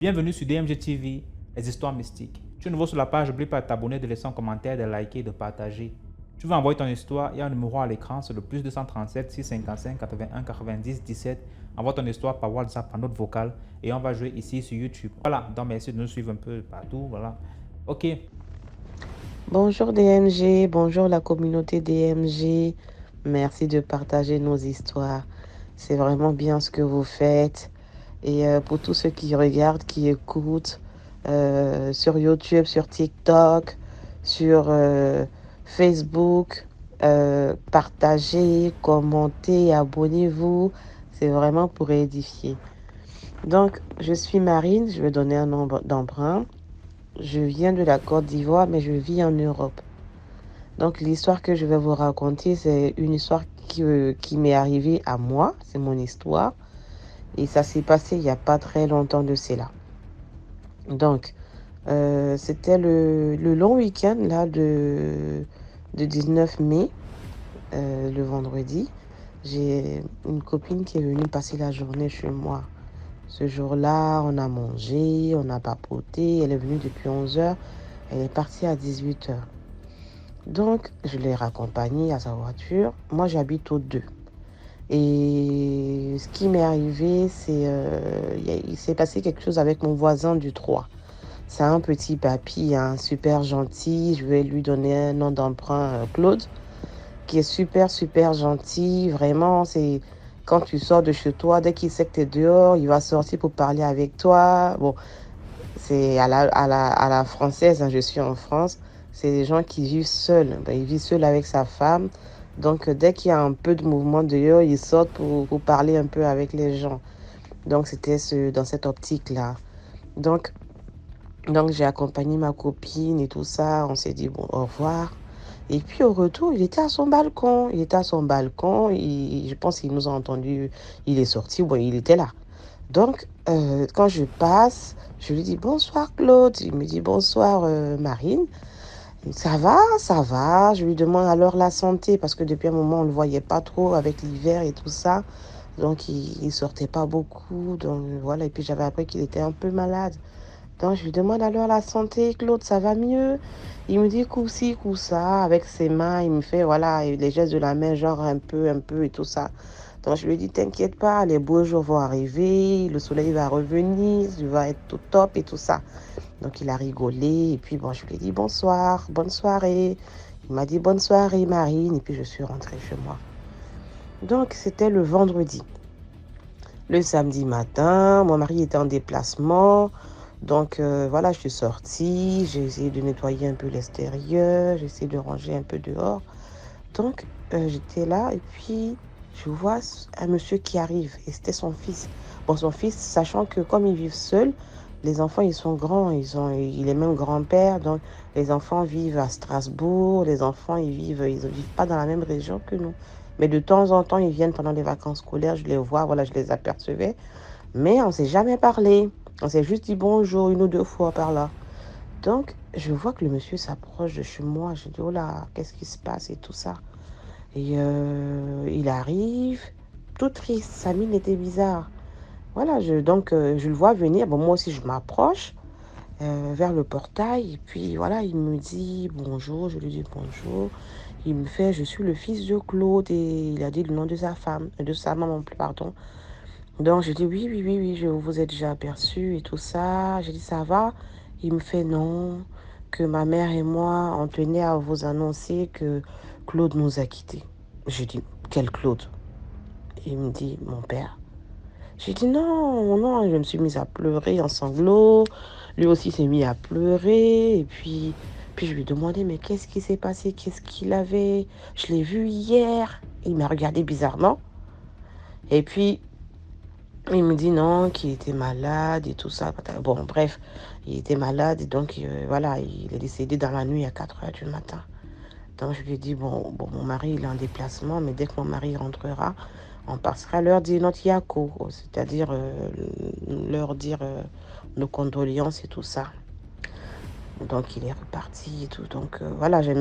Bienvenue sur DMG TV, les histoires mystiques. Tu es nouveau sur la page, n'oublie pas de t'abonner, de laisser un commentaire, de liker, de partager. Tu veux envoyer ton histoire, il y a un numéro à l'écran, c'est le plus 237 655 81 90 17. Envoie ton histoire par WhatsApp, par note vocale, et on va jouer ici sur YouTube. Voilà, donc merci de nous suivre un peu partout, voilà. Ok. Bonjour DMG, bonjour la communauté DMG. Merci de partager nos histoires. C'est vraiment bien ce que vous faites. Et pour tous ceux qui regardent, qui écoutent sur YouTube, sur TikTok, sur Facebook, partagez, commentez, abonnez-vous. C'est vraiment pour édifier. Donc, je suis Marine, je vais donner un nom d'emprunt. Je viens de la Côte d'Ivoire, mais je vis en Europe. Donc, l'histoire que je vais vous raconter, c'est une histoire qui m'est arrivée à moi. C'est mon histoire. Et ça s'est passé il n'y a pas très longtemps de cela. Donc, c'était le long week-end là, de 19 mai, le vendredi. J'ai une copine qui est venue passer la journée chez moi. Ce jour-là, on a mangé, on a papoté. Elle est venue depuis 11 heures. Elle est partie à 18 heures. Donc, je l'ai raccompagnée à sa voiture. Moi, j'habite au 2. Et ce qui m'est arrivé, il s'est passé quelque chose avec mon voisin du 3. C'est un petit papy, hein, super gentil. Je vais lui donner un nom d'emprunt, Claude, qui est super, super gentil. Vraiment, c'est quand tu sors de chez toi, dès qu'il sait que tu es dehors, il va sortir pour parler avec toi. Bon, c'est à la française, hein, je suis en France. C'est des gens qui vivent seuls. Ben, il vit seul avec sa femme. Donc, dès qu'il y a un peu de mouvement dehors, ils sortent pour parler un peu avec les gens. Donc, c'était dans cette optique-là. Donc, donc, j'ai accompagné ma copine et tout ça. On s'est dit, bon, au revoir. Et puis, au retour, il était à son balcon. Il était à son balcon. Je pense qu'il nous a entendus. Il est sorti. Bon, il était là. Donc, quand je passe, je lui dis bonsoir Claude. Il me dit bonsoir Marine. Ça va, ça va. Je lui demande alors la santé parce que depuis un moment, on ne le voyait pas trop avec l'hiver et tout ça. Donc, il ne sortait pas beaucoup. Donc, voilà. Et puis, j'avais appris qu'il était un peu malade. Donc, je lui demande alors la santé, Claude, ça va mieux? Il me dit coup-ci, coup-ça, avec ses mains. Il me fait, voilà, les gestes de la main, genre un peu et tout ça. Donc, je lui dis, t'inquiète pas, les beaux jours vont arriver, le soleil va revenir, tu vas être tout top et tout ça. Donc, il a rigolé. Et puis, bon, je lui ai dit bonsoir, bonne soirée. Il m'a dit bonne soirée, Marine. Et puis, je suis rentrée chez moi. Donc, c'était le vendredi. Le samedi matin, mon mari était en déplacement. Donc, voilà, je suis sortie. J'ai essayé de nettoyer un peu l'extérieur. J'ai essayé de ranger un peu dehors. Donc, j'étais là et puis je vois un monsieur qui arrive et c'était son fils. Bon, son fils, sachant que comme ils vivent seuls, les enfants, ils sont grands, il est même grand-père, donc les enfants vivent à Strasbourg, les enfants, ils vivent pas dans la même région que nous. Mais de temps en temps, ils viennent pendant les vacances scolaires, je les vois, voilà, je les apercevais. Mais on ne s'est jamais parlé. On s'est juste dit bonjour une ou deux fois par là. Donc, je vois que le monsieur s'approche de chez moi. Je dis, oh là, qu'est-ce qui se passe et tout ça. Et il arrive, tout triste, sa mine était bizarre. Voilà, donc je le vois venir. Bon, moi aussi, je m'approche vers le portail. Et puis voilà, il me dit bonjour. Je lui dis bonjour. Il me fait, je suis le fils de Claude. Et il a dit le nom de sa femme, de sa maman, pardon. Donc je dis oui, oui, oui, oui, je vous ai déjà aperçu et tout ça. J'ai dit ça va. Il me fait non, que ma mère et moi, on tenait à vous annoncer que Claude nous a quittés. J'ai dit, quel Claude? Il me dit, mon père. J'ai dit, non, non, je me suis mise à pleurer en sanglots. Lui aussi s'est mis à pleurer. Et puis je lui ai demandé, mais qu'est-ce qui s'est passé? Qu'est-ce qu'il avait? Je l'ai vu hier. Il m'a regardé bizarrement. Et puis, il me dit non, qu'il était malade et tout ça. Bon, bref, il était malade et donc, voilà, il est décédé dans la nuit à 4 heures du matin. Donc, je lui ai dit, bon, mon mari, il est en déplacement, mais dès que mon mari rentrera, on passera leur dire notre yako, c'est-à-dire leur dire nos condoléances et tout ça. Donc, il est reparti et tout. Donc, voilà, j'ai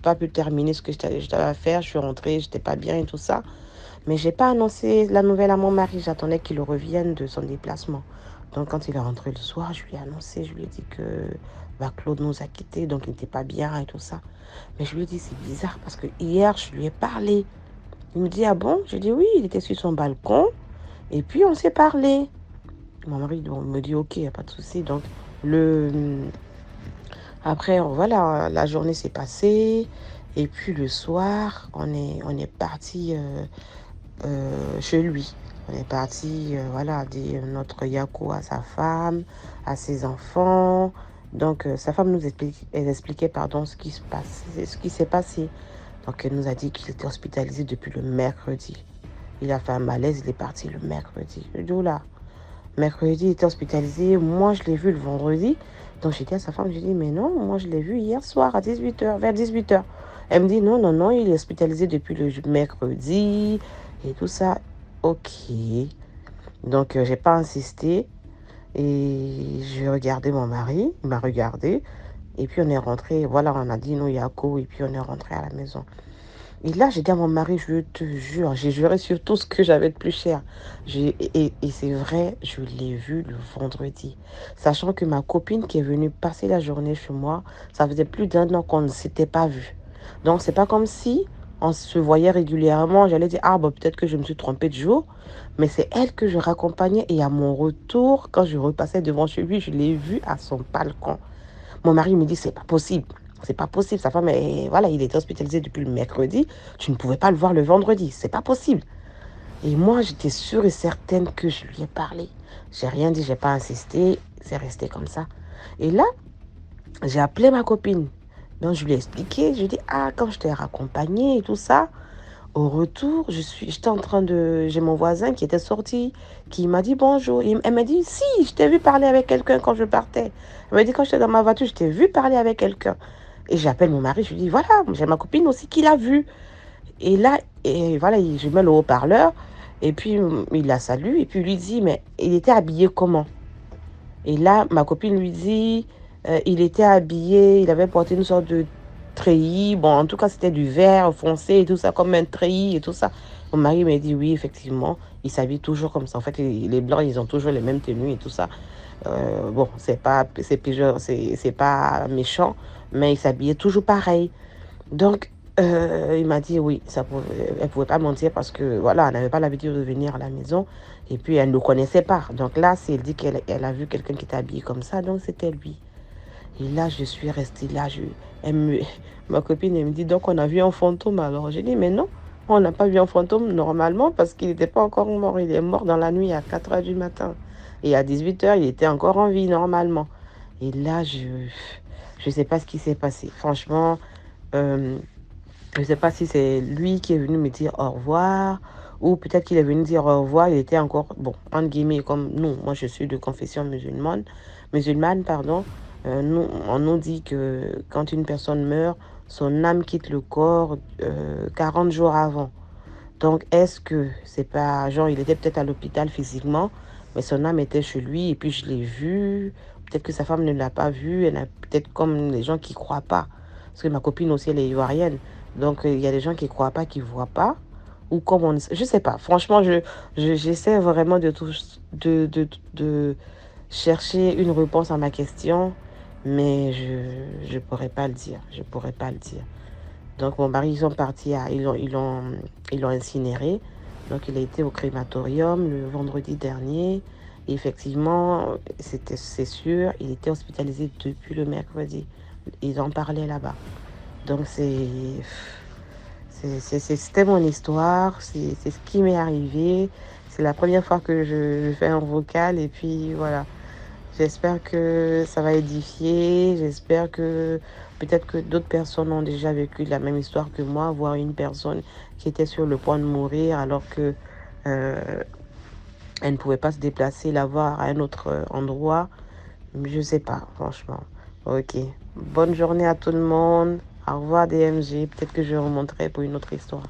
pas pu terminer ce que j'avais à faire. Je suis rentrée, j'étais pas bien et tout ça. Mais j'ai pas annoncé la nouvelle à mon mari. J'attendais qu'il revienne de son déplacement. Donc, quand il est rentré le soir, je lui ai annoncé, je lui ai dit que Claude nous a quittés, donc il n'était pas bien et tout ça. Mais je lui ai dit, c'est bizarre parce que hier, je lui ai parlé. Il me dit, ah bon? J'ai dit, oui, il était sur son balcon et puis on s'est parlé. Mon mari me dit, ok, il n'y a pas de souci. Donc, après, voilà, la journée s'est passée. Et puis le soir, on est parti chez lui. On est parti, voilà, dire notre Yako à sa femme, à ses enfants. Donc, sa femme elle expliquait, pardon, ce qui s'est passé. Donc, elle nous a dit qu'il était hospitalisé depuis le mercredi. Il a fait un malaise, il est parti le mercredi. Je dis, là, mercredi, il était hospitalisé. Moi, je l'ai vu le vendredi. Donc, j'ai dit à sa femme, je dis, mais non, moi, je l'ai vu hier soir à 18h, vers 18h. Elle me dit, non, non, non, il est hospitalisé depuis le mercredi et tout ça. Ok. Donc, j'ai pas insisté. Et j'ai regardé mon mari, il m'a regardé. Et puis, on est rentré, voilà, on a dit non, Yako, et puis on est rentré à la maison. Et là, j'ai dit à mon mari, je te jure, j'ai juré sur tout ce que j'avais de plus cher. Et c'est vrai, je l'ai vu le vendredi. Sachant que ma copine qui est venue passer la journée chez moi, ça faisait plus d'1 an qu'on ne s'était pas vu. Donc, c'est pas comme si on se voyait régulièrement. J'allais dire, ah, bah, peut-être que je me suis trompée de jour. Mais c'est elle que je raccompagnais. Et à mon retour, quand je repassais devant chez lui, je l'ai vue à son balcon. Mon mari me dit, c'est pas possible. C'est pas possible. Sa femme, voilà, il était hospitalisé depuis le mercredi. Tu ne pouvais pas le voir le vendredi. C'est pas possible. Et moi, j'étais sûre et certaine que je lui ai parlé. J'ai rien dit, j'ai pas insisté. C'est resté comme ça. Et là, j'ai appelé ma copine. Donc, je lui ai expliqué. Je lui ai dit, ah, quand je t'ai raccompagné et tout ça, au retour, j'étais en train de... J'ai mon voisin qui était sorti, qui m'a dit bonjour. Elle m'a dit, si, je t'ai vu parler avec quelqu'un quand je partais. Elle m'a dit, quand j'étais dans ma voiture, je t'ai vu parler avec quelqu'un. Et j'appelle mon mari, je lui dis, voilà, j'ai ma copine aussi qui l'a vu. Et là, et voilà, je mets le haut-parleur, et puis il la salue, et puis il lui dit, mais il était habillé comment? Et là, ma copine lui dit, il était habillé, il avait porté une sorte de treillis. Bon, en tout cas, c'était du vert foncé et tout ça, comme un treillis et tout ça. Mon mari m'a dit, oui, effectivement, il s'habille toujours comme ça. En fait, les Blancs, ils ont toujours les mêmes tenues et tout ça. Bon, c'est pas méchant, mais il s'habillait toujours pareil. Donc, il m'a dit oui, elle pouvait pas mentir parce que voilà, elle n'avait pas l'habitude de venir à la maison et puis elle ne le connaissait pas. Donc là, si elle dit qu'elle a vu quelqu'un qui était habillé comme ça, donc c'était lui. Et là, je suis restée là. Ma copine, elle me dit, donc on a vu un fantôme. Alors j'ai dit, mais non, on n'a pas vu un fantôme normalement parce qu'il n'était pas encore mort. Il est mort dans la nuit à 4h du matin. Et à 18h, il était encore en vie normalement. Et là, je ne sais pas ce qui s'est passé. Franchement, je ne sais pas si c'est lui qui est venu me dire au revoir ou peut-être qu'il est venu dire au revoir. Il était encore, bon, entre guillemets, comme nous. Moi, je suis de confession musulmane, pardon. On nous dit que quand une personne meurt, son âme quitte le corps 40 jours avant. Donc, est-ce que c'est pas... Genre, il était peut-être à l'hôpital physiquement, mais son âme était chez lui et puis je l'ai vu. Peut-être que sa femme ne l'a pas vu. Elle a peut-être comme les gens qui ne croient pas. Parce que ma copine aussi, elle est ivoirienne. Donc, il y a des gens qui ne croient pas, qui ne voient pas. Ou comme on... Je ne sais pas. Franchement, j'essaie vraiment de chercher une réponse à ma question. Mais je ne pourrais pas le dire. Je pourrais pas le dire. Donc, mon mari, ils sont partis, ils l'ont incinéré. Donc, il a été au crématorium le vendredi dernier. Et effectivement, c'est sûr, il était hospitalisé depuis le mercredi. Ils en parlaient là-bas. Donc, c'était mon histoire. C'est ce qui m'est arrivé. C'est la première fois que je fais un vocal. Et puis, voilà. J'espère que ça va édifier. J'espère que peut-être que d'autres personnes ont déjà vécu la même histoire que moi, voir une personne qui était sur le point de mourir alors que elle ne pouvait pas se déplacer, la voir à un autre endroit. Je ne sais pas, franchement. Ok. Bonne journée à tout le monde. Au revoir DMG. Peut-être que je remonterai pour une autre histoire.